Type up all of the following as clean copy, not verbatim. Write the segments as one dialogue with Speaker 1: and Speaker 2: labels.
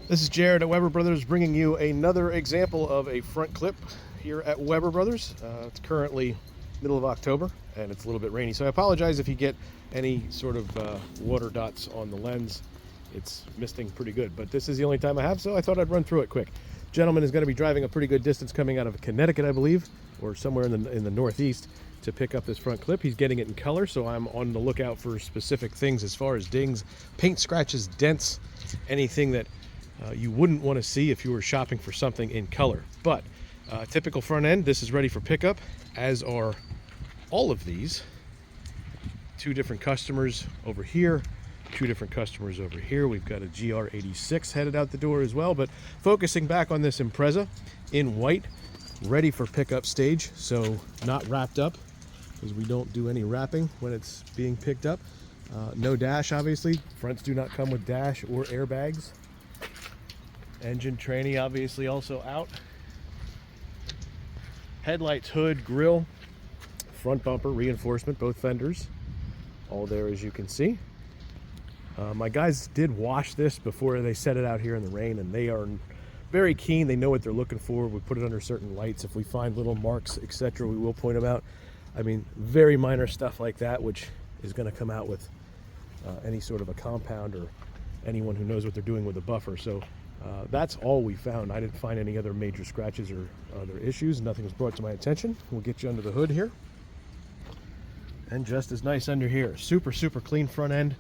Speaker 1: This is Jared at Weber Brothers bringing you another example of a front clip here at Weber Brothers. It's currently middle of October and it's a little bit rainy, so I apologize if you get any sort of water dots on the lens. It's misting pretty good, but this is the only time I have, so I thought I'd run through it quick. Gentleman is going to be driving a pretty good distance coming out of Connecticut, I believe, or somewhere in the Northeast to pick up this front clip. He's getting it in color, so I'm on the lookout for specific things as far as dings, paint scratches, dents, anything that you wouldn't want to see if you were shopping for something in color. But typical front end, this is ready for pickup, as are all of these. Two different customers over here, two different customers over here. We've got a GR86 headed out the door as well, but focusing back on this Impreza in white, ready for pickup stage, so not wrapped up because we don't do any wrapping when it's being picked up. No dash, obviously. Fronts do not come with dash or airbags. Engine tranny obviously also out. Headlights, hood, grille, front bumper, reinforcement, both fenders, all there as you can see. My guys did wash this before they set it out here in the rain, and they are very keen. They know what they're looking for. We put it under certain lights. If we find little marks, etc., we will point them out. I mean, very minor stuff like that, which is going to come out with any sort of a compound or anyone who knows what they're doing with a buffer. So that's all we found. I didn't find any other major scratches or other issues. Nothing was brought to my attention. We'll get you under the hood here. And just as nice under here. Super, super clean front end.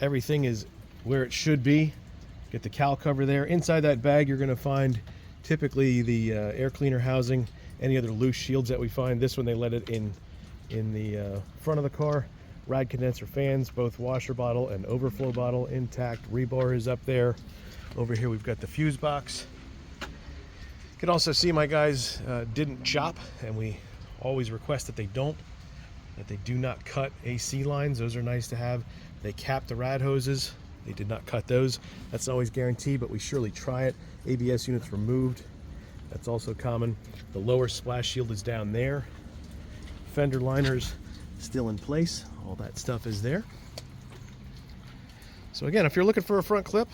Speaker 1: Everything is where it should be. Get the cowl cover there. Inside that bag, you're going to find typically the air cleaner housing, any other loose shields that we find. This one, they let it in the front of the car. Rad condenser fans, both washer bottle and overflow bottle intact. Rebar is up there. Over here we've got the fuse box. You can also see my guys didn't chop, and we always request that they don't, that they do not cut AC lines. Those are nice to have. They capped the rad hoses. They did not cut those. That's not always guaranteed, but we surely try it. ABS units removed. That's also common. The lower splash shield is down there. Fender liners still in place. All that stuff is there. So again, if you're looking for a front clip,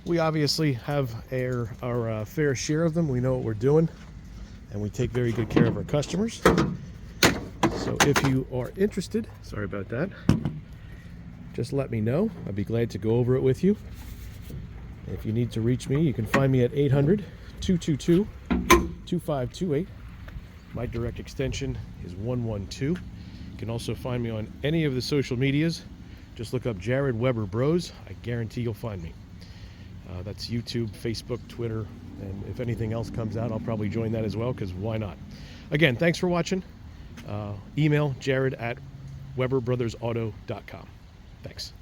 Speaker 1: we obviously have our fair share of them. We know what we're doing, and we take very good care of our customers. So if you are interested, sorry about that, just let me know. I'd be glad to go over it with you. If you need to reach me, you can find me at 800-222-2528. My direct extension is 112. You can also find me on any of the social medias. Just look up Jared Weber Bros. I guarantee you'll find me. That's YouTube, Facebook, Twitter, and if anything else comes out, I'll probably join that as well, because why not? Again, thanks for watching. Email Jared at WeberBrothersAuto.com. Thanks.